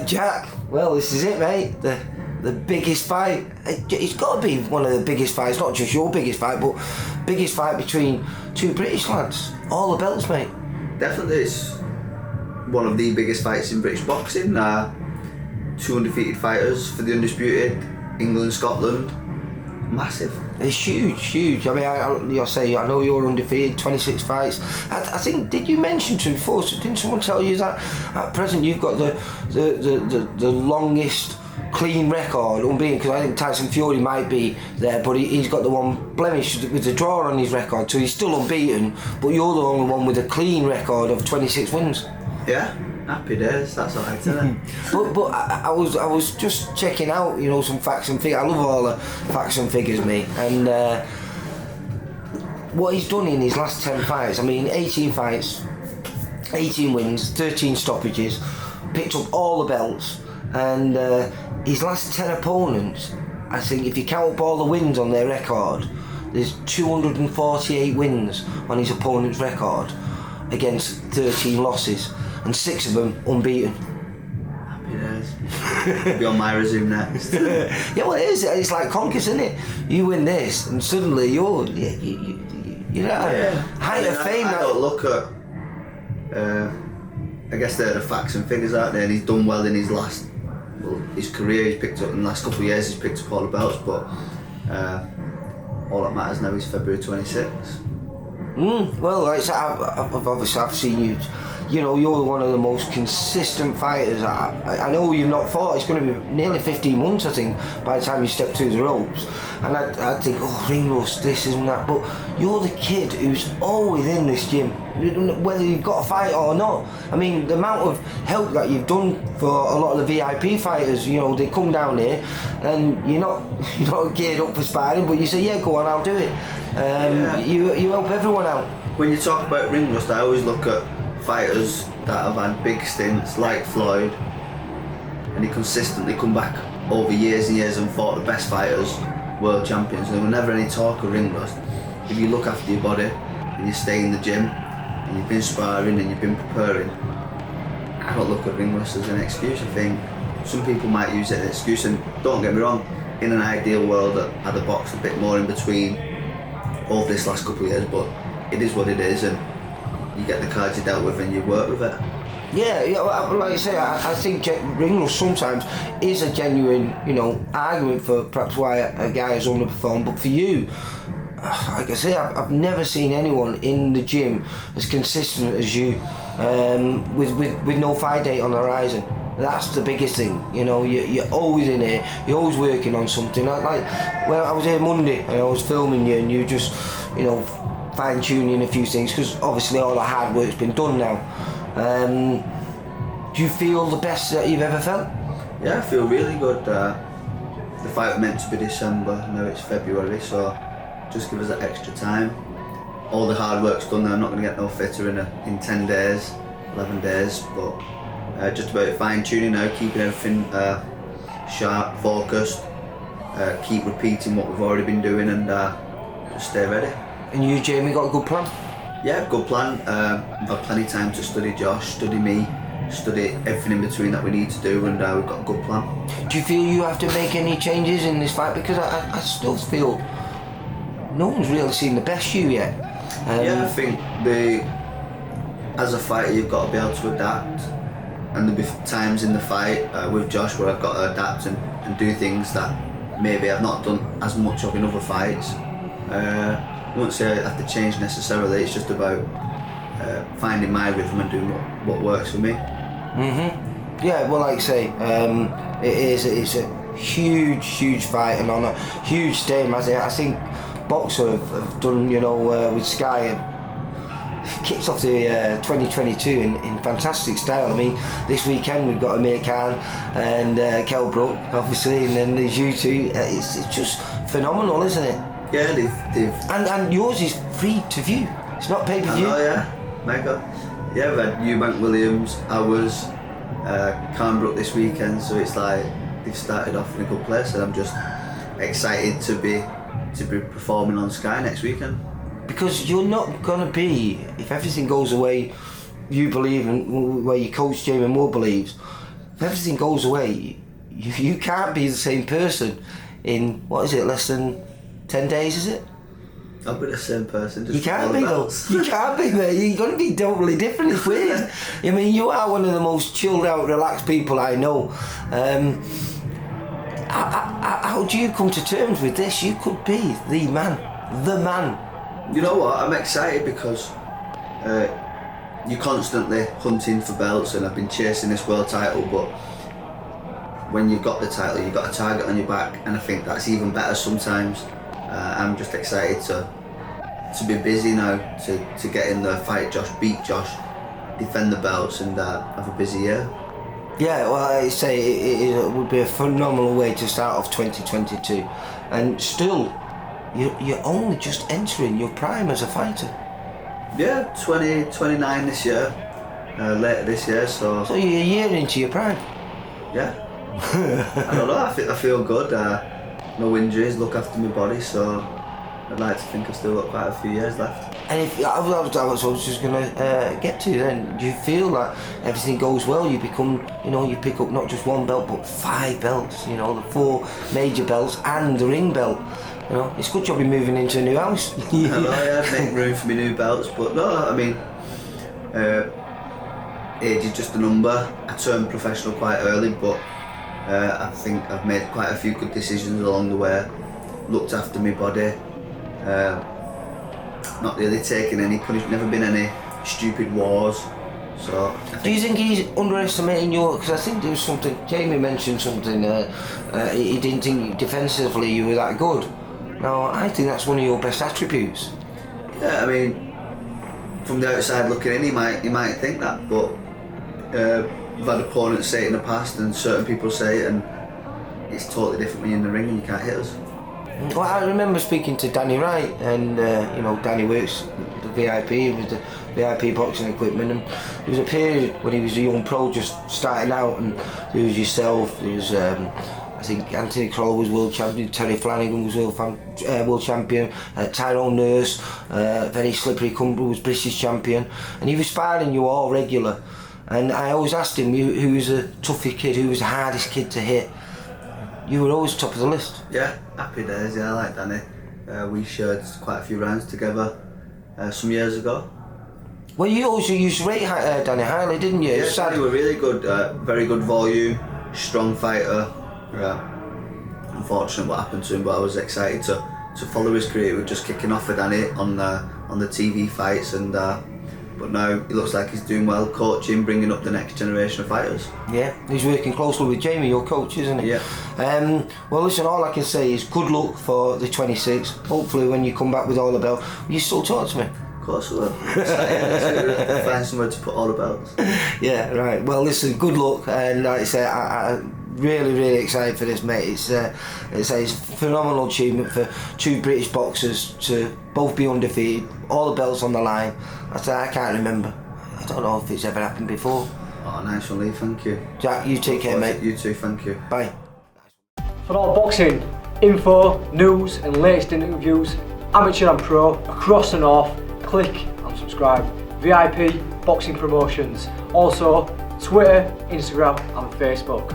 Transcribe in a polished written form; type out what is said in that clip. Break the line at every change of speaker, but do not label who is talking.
Jack, well, this is it, mate. The biggest fight. It's got to be one of the biggest fights, not just your biggest fight, but biggest fight between two British lads. All the belts, mate.
Definitely, it's one of the biggest fights in British boxing. Two undefeated fighters for the undisputed, England, Scotland. Massive.
It's huge. I mean, I know you're undefeated, 26 fights. I think, did you mention to me before? Didn't someone tell you that at present you've got the longest clean record, unbeaten? Because I think Tyson Fury might be there, but he's got the one blemish with the draw on his record, so he's still unbeaten. But you're the only one with a clean record of 26 wins.
Yeah. Happy days, that's alright, isn't it?
but I was just checking out, some facts and figures. I love all the facts and figures, mate. And what he's done in his last 10 fights, I mean, 18 fights, 18 wins, 13 stoppages, picked up all the belts, and his last 10 opponents, I think if you count up all the wins on their record, there's 248 wins on his opponent's record against 13 losses. And 6 of them unbeaten.
Happy days. I'll be on my resume next.
Yeah, well, it is. It's like Conkers, isn't it? You win this, and suddenly you're height of fame.
I don't look at. I guess they're the facts and figures out there, and he's done well in his career. He's picked up in the last couple of years. He's picked up all the belts, but all that matters now is February 26th.
Well, like I said, I've seen you. You're one of the most consistent fighters. I know you've not fought. It's going to be nearly 15 months, I think, by the time you step through the ropes. And I think, ring rust, this and that. But you're the kid who's always in this gym, whether you've got a fight or not. I mean, the amount of help that you've done for a lot of the VIP fighters. They come down here, and you're not geared up for sparring, but you say, yeah, go on, I'll do it. You help everyone out.
When you talk about ring rust, I always look at fighters that have had big stints like Floyd, and he consistently come back over years and years and fought the best fighters, world champions. There was never any talk of ring rust. If you look after your body and you stay in the gym and you've been sparring and you've been preparing, I don't look at ring rust as an excuse. I think some people might use it as an excuse, and don't get me wrong, in an ideal world I'd have boxed a bit more in between over this last couple of years, but it is what it is, and you get the cards you dealt with and you work with it.
Yeah, like I say, I think ring rust sometimes is a genuine, argument for perhaps why a guy has underperformed. But for you, like I say, I've never seen anyone in the gym as consistent as you, with no fight date on the horizon. That's the biggest thing, you're always in here, you're always working on something. Like when I was here Monday and I was filming you, and you just, fine-tuning a few things, because obviously all the hard work's been done now. Do you feel the best that you've ever felt?
Yeah, I feel really good. The fight was meant to be December, now it's February, so just give us that extra time. All the hard work's done now. I'm not going to get no fitter in 10 days, 11 days, but just about fine-tuning now, keeping everything sharp, focused, keep repeating what we've already been doing, and just stay ready.
And you, Jamie, got a good plan?
Yeah, good plan. I've had plenty of time to study Josh, study me, study everything in between that we need to do, and we've got a good plan.
Do you feel you have to make any changes in this fight? Because I still feel no one's really seen the best you yet.
Yeah, I think as a fighter you've got to be able to adapt, and there'll be times in the fight with Josh where I've got to adapt and do things that maybe I've not done as much of in other fights. I won't say I have to change necessarily, it's just about finding my rhythm and doing what works for me.
Yeah, well, like I say, it's a huge fight and on a huge stage. I think Boxer have done, with Sky, kicks off the 2022 in fantastic style. I mean, this weekend we've got Amir Khan and Kell Brook, obviously, and then there's you two. It's just phenomenal, isn't it?
Yeah, they've
and yours is free to view. It's not pay-per-view.
Oh yeah, mega. Yeah, we've had Eubank Williams, ours, Khan Brook this weekend, so it's like they've started off in a good place, and I'm just excited to be performing on Sky next weekend.
Because you're not gonna be, if everything goes away you believe and where your coach Jamie Moore believes, if everything goes away, you can't be the same person in, what is it, less than 10 days, is it?
I'll be the same person. Just
You can't be though. You can't be, mate. You're going to be totally different. It's weird. I mean, you are one of the most chilled out, relaxed people I know. How do you come to terms with this? You could be the man. The man.
You know what? I'm excited because you're constantly hunting for belts, and I've been chasing this world title, but when you've got the title, you've got a target on your back, and I think that's even better sometimes. I'm just excited to be busy now, to get in there, fight Josh, beat Josh, defend the belts, and have a busy year.
Yeah, well, I say it would be a phenomenal way to start off 2022, and still, you're only just entering your prime as a fighter.
Yeah, 29 this year, later this year, so
you're a year into your prime.
Yeah. I don't know, I feel good. No injuries, look after my body, so I'd like to think I've still got quite a few years left.
And if I was just going to get to then, do you feel like everything goes well, you become, you pick up not just one belt but 5 belts, the 4 major belts and the ring belt. It's a good job you're moving into a new house.
I know, yeah, make room for my new belts, but no, I mean, age is just a number. I turned professional quite early, but I think I've made quite a few good decisions along the way, looked after my body, not really taken any punishment, never been any stupid wars. So
do you think he's underestimating because I think there was something, Jamie mentioned something, he didn't think defensively you were that good. Now, I think that's one of your best attributes.
Yeah, I mean, from the outside looking in, he might think that, but I've had opponents say it in the past, and certain people say it, and it's totally different when you're in the ring and you can't hit us.
Well, I remember speaking to Danny Wright, and Danny works the VIP with the VIP boxing equipment, and there was a period when he was a young pro just starting out, and there was yourself, there was I think Anthony Kroll was world champion, Terry Flanagan was world champion, Tyrone Nurse, very slippery Cumber was British champion, and he was sparring you all regular. And I always asked him who was the toughest kid, who was the hardest kid to hit. You were always top of the list.
Yeah, happy days, yeah, I like Danny. We shared quite a few rounds together some years ago.
Well, you also used to rate Danny highly, didn't you?
Yeah, Danny were really good, very good volume, strong fighter. Unfortunate what happened to him, but I was excited to follow his career. We were just kicking off for Danny on the TV fights, and but now he looks like he's doing well, coaching, bringing up the next generation of fighters. Yeah, he's working closely with Jamie, your coach, isn't he? Yeah. Well, listen, all I can say is good luck for the 26th. Hopefully when you come back with all the belts, will you still talk to me? Of course I will. Find somewhere to put all the belts. Yeah, right. Well, listen, good luck, and like I say, I really excited for this, mate. It's a phenomenal achievement for 2 British boxers to both be undefeated, all the belts on the line. I can't remember. I don't know if it's ever happened before. Oh, nice one, Lee, thank you. Jack, you take care, mate. You too, thank you. Bye.
For all boxing info, news and latest interviews, amateur and pro, across the north, click and subscribe. VIP Boxing Promotions. Also, Twitter, Instagram and Facebook.